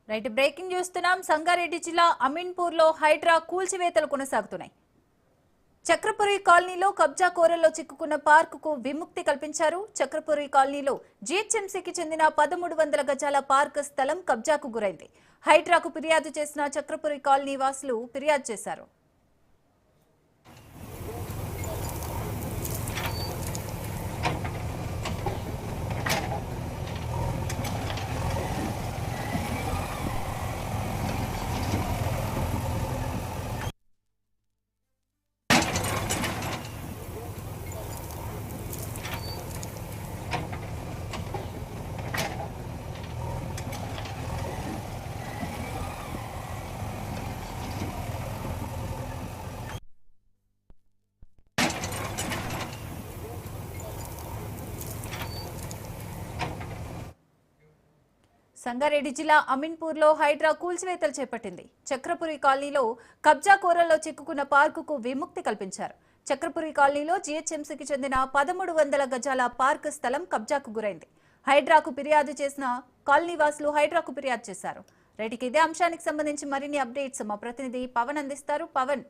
Right breaking చూస్తున్నాం. సంగారెడ్డి జిల్లా అమీన్పూర్ లో హైడ్రా కూల్చివేతలు కొనసాగుతున్నాయి. చక్రపురి కాలనీలో కబ్జా కోరల్లో చిక్కుకున్న పార్కుకు విముక్తి కల్పించారు. చక్రపురి కాలనీలో జీహెచ్ఎంసీకి చెందిన 1300 గజాల పార్క్ స్థలం కబ్జాకు గురైంది. హైడ్రాకు ఫిర్యాదు చేసిన చక్రపురి కాలనీ వాసులు ఫిర్యాదు చేశారు. సంగారెడ్డి జిల్లా అమీన్పూర్ లో హైడ్రా కూల్చివేతలు చేపట్టింది. చక్రపురి కాలనీలో కబ్జా కోరల్లో చిక్కుకున్న పార్కుకు విముక్తి కల్పించారు. చక్రపురి కాలనీలో జీహెచ్ఎంసీకి చెందిన 1300 గజాల పార్క్ స్థలం కబ్జాకు గురైంది. హైడ్రాకు ఫిర్యాదు చేసిన కాలనీ వాసులు హైడ్రాకు ఫిర్యాదు చేశారు. రైట్కి ఇదే అంశానికి సంబంధించి మరిన్ని అప్డేట్స్ మా ప్రతినిధి పవన్ అందిస్తారు. పవన్,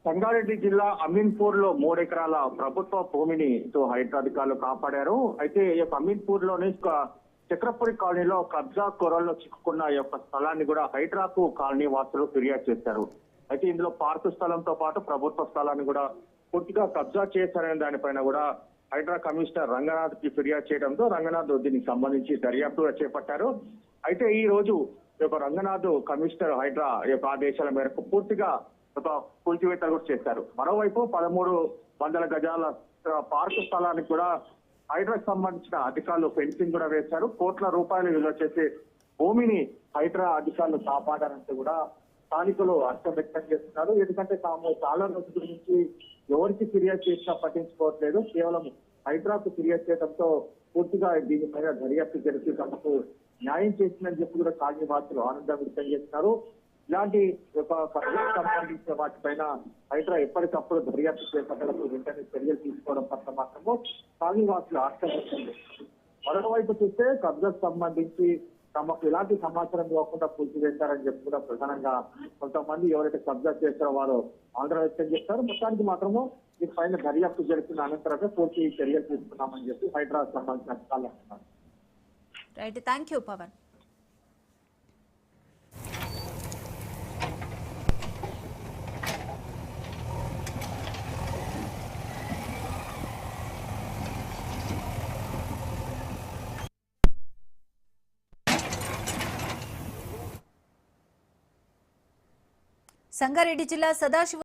సంగారెడ్డి జిల్లా అమీన్పూర్ లో 3 ఎకరాల ప్రభుత్వ భూమిని హైడ్రా అధికారులు కాపాడారు. అయితే ఈ యొక్క అమీన్పూర్ లోని చక్రపురి కాలనీలో కబ్జా కోరల్లో చిక్కుకున్న ఈ యొక్క స్థలాన్ని కూడా హైడ్రాకు కాలనీ వాసులు ఫిర్యాదు చేశారు. అయితే ఇందులో పార్కు స్థలంతో పాటు ప్రభుత్వ స్థలాన్ని కూడా పూర్తిగా కబ్జా చేశారనే దానిపైన కూడా హైడ్రా కమిషనర్ రంగనాథ్ కి ఫిర్యాదు చేయడంతో రంగనాథ్ దీనికి సంబంధించి దర్యాప్తు చేపట్టారు. అయితే ఈ రోజు ఈ యొక్క రంగనాథ్ కమిషనర్ హైడ్రా యొక్క ఆదేశాల మేరకు పూర్తిగా ఒక కూల్చివేతలు కూడా చేశారు. మరోవైపు 1300 గజాల పార్కు స్థలానికి కూడా హైడ్రాకు సంబంధించిన అధికారులు ఫెన్సింగ్ కూడా వేశారు. కోట్ల రూపాయలు విలువ చేసే భూమిని హైడ్రా అధికారులు కాపాడారంటే కూడా స్థానికులు హర్షం వ్యక్తం చేస్తున్నారు. ఎందుకంటే తాము చాలా రోజుల నుంచి ఎవరికి ఫిర్యాదు చేసినా పట్టించుకోవట్లేదు. కేవలం హైడ్రాకు ఫిర్యాదు చేయడంతో పూర్తిగా దీనిపైన దర్యాప్తు జరిపి తమకు న్యాయం చేసిందని చెప్పి కూడా కాలనీ వాసులు ఆనందం వ్యక్తం చేస్తున్నారు. ఇలాంటి సంబంధించిన వాటిపైన హైడ్రా ఎప్పటికప్పుడు దర్యాప్తు చేపట్టడంతో వెంటనే చర్యలు తీసుకోవడం పట్ల మాత్రము కాలనీ వాసులు ఆశ్చర్యం. మరోవైపు చూస్తే కబ్జాకు సంబంధించి తమకు ఎలాంటి సమాచారం ఇవ్వకుండా కూల్చివేశారని చెప్పి కూడా ప్రధానంగా కొంతమంది ఎవరైతే కబ్జా చేస్తారో వారు ఆందోళన వ్యక్తం చేస్తారు. మొత్తానికి మాత్రము దీనిపైన దర్యాప్తు జరిపిన అనంతరమే పూర్తి చర్యలు తీసుకున్నామని చెప్పి హైడ్రా సంబంధించిన అధికారులు అంటున్నారు. Right, thank you Pavan. Sangareddy జిల్లా సదాశివ